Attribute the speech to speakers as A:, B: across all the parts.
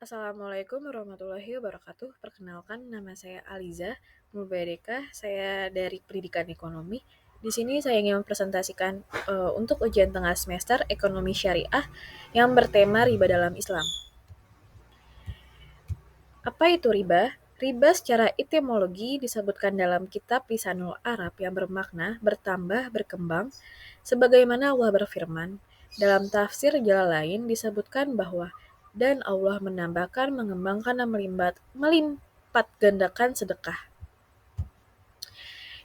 A: Assalamualaikum warahmatullahi wabarakatuh. Perkenalkan, nama saya Aliza Mubarekah. Saya dari Pendidikan Ekonomi. Di sini saya ingin mempresentasikan untuk ujian tengah semester Ekonomi Syariah yang bertema riba dalam Islam. Apa itu riba? Riba secara etimologi disebutkan dalam kitab Lisanul Arab yang bermakna bertambah, berkembang, sebagaimana Allah berfirman. Dalam tafsir jalan lain disebutkan bahwa dan Allah menambahkan, mengembangkan, dan melipat gandakan sedekah.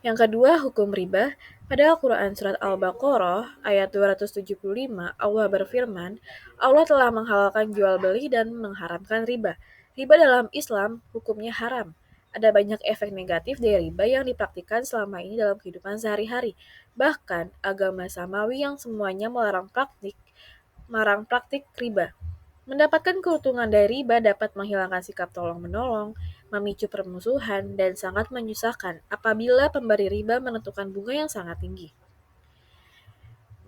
A: Yang kedua, hukum riba. Pada Al-Quran Surat Al-Baqarah ayat 275, Allah berfirman, Allah telah menghalalkan jual beli dan mengharamkan riba. Riba dalam Islam hukumnya haram. Ada banyak efek negatif dari riba yang dipraktikkan selama ini dalam kehidupan sehari-hari. Bahkan agama samawi yang semuanya melarang praktik riba. Mendapatkan keuntungan dari riba dapat menghilangkan sikap tolong-menolong, memicu permusuhan, dan sangat menyusahkan apabila pemberi riba menentukan bunga yang sangat tinggi.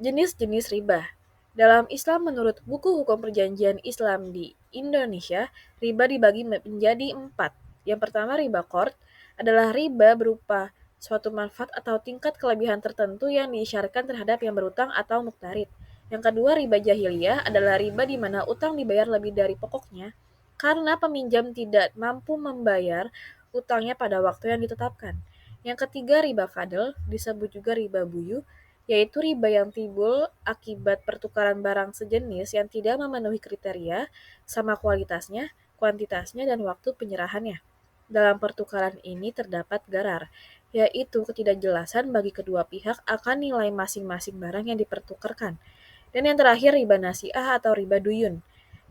A: Jenis-jenis riba. Dalam Islam, menurut buku hukum perjanjian Islam di Indonesia, riba dibagi menjadi 4. Yang pertama, riba qard adalah riba berupa suatu manfaat atau tingkat kelebihan tertentu yang disyaratkan terhadap yang berutang atau muktarid. Yang kedua, riba jahiliyah adalah riba di mana utang dibayar lebih dari pokoknya karena peminjam tidak mampu membayar utangnya pada waktu yang ditetapkan. Yang ketiga, riba fadl, disebut juga riba buyuh, yaitu riba yang timbul akibat pertukaran barang sejenis yang tidak memenuhi kriteria sama kualitasnya, kuantitasnya, dan waktu penyerahannya. Dalam pertukaran ini terdapat garar, yaitu ketidakjelasan bagi kedua pihak akan nilai masing-masing barang yang dipertukarkan. Dan yang terakhir, riba nasi'ah atau riba duyun,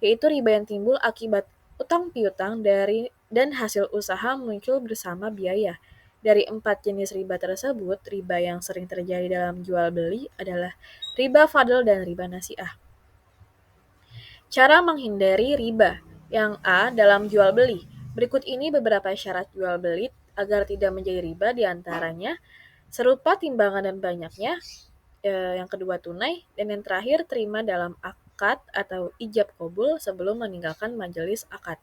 A: yaitu riba yang timbul akibat utang piutang dan hasil usaha muncul bersama biaya. Dari 4 jenis riba tersebut, riba yang sering terjadi dalam jual beli adalah riba fadl dan riba nasi'ah. Cara menghindari riba. Yang A, dalam jual beli. Berikut ini beberapa syarat jual beli agar tidak menjadi riba, diantaranya serupa timbangan dan banyaknya. Yang kedua, tunai. Dan yang terakhir, terima dalam akad atau ijab kabul sebelum meninggalkan majelis akad.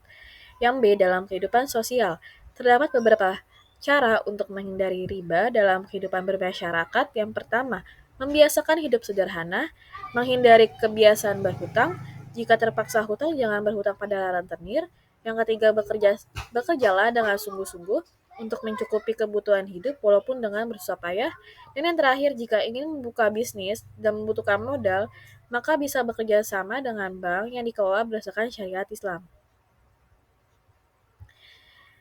A: Yang B, dalam kehidupan sosial. Terdapat beberapa cara untuk menghindari riba dalam kehidupan bermasyarakat. Yang pertama, membiasakan hidup sederhana, menghindari kebiasaan berhutang. Jika terpaksa hutang, jangan berhutang pada rentenir. Yang ketiga, bekerjalah dengan sungguh-sungguh untuk mencukupi kebutuhan hidup walaupun dengan bersusah payah. Dan yang terakhir, jika ingin membuka bisnis dan membutuhkan modal, maka bisa bekerja sama dengan bank yang dikelola berdasarkan syariat Islam.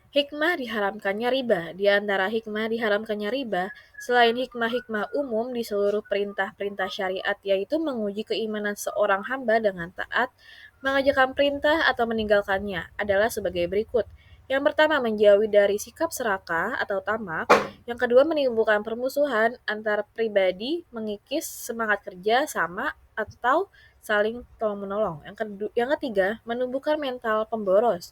A: Hikmah diharamkannya riba. Di antara hikmah diharamkannya riba, selain hikmah-hikmah umum di seluruh perintah-perintah syariat, yaitu menguji keimanan seorang hamba dengan taat, mengerjakan perintah atau meninggalkannya, adalah sebagai berikut. Yang pertama, menjauhi dari sikap serakah atau tamak. Yang kedua, menimbulkan permusuhan antar pribadi, mengikis semangat kerja sama atau saling tolong-menolong. Yang ketiga, menumbuhkan mental pemboros.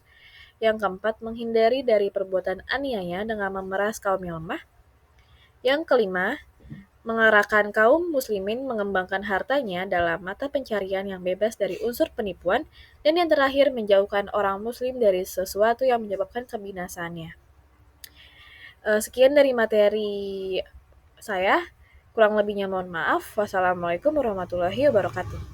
A: Yang keempat, menghindari dari perbuatan aniaya dengan memeras kaum yang lemah. Yang kelima, mengarahkan kaum muslimin mengembangkan hartanya dalam mata pencarian yang bebas dari unsur penipuan. Dan yang terakhir, menjauhkan orang muslim dari sesuatu yang menyebabkan kebinasaannya. Sekian dari materi saya. Kurang lebihnya mohon maaf. Wassalamualaikum warahmatullahi wabarakatuh.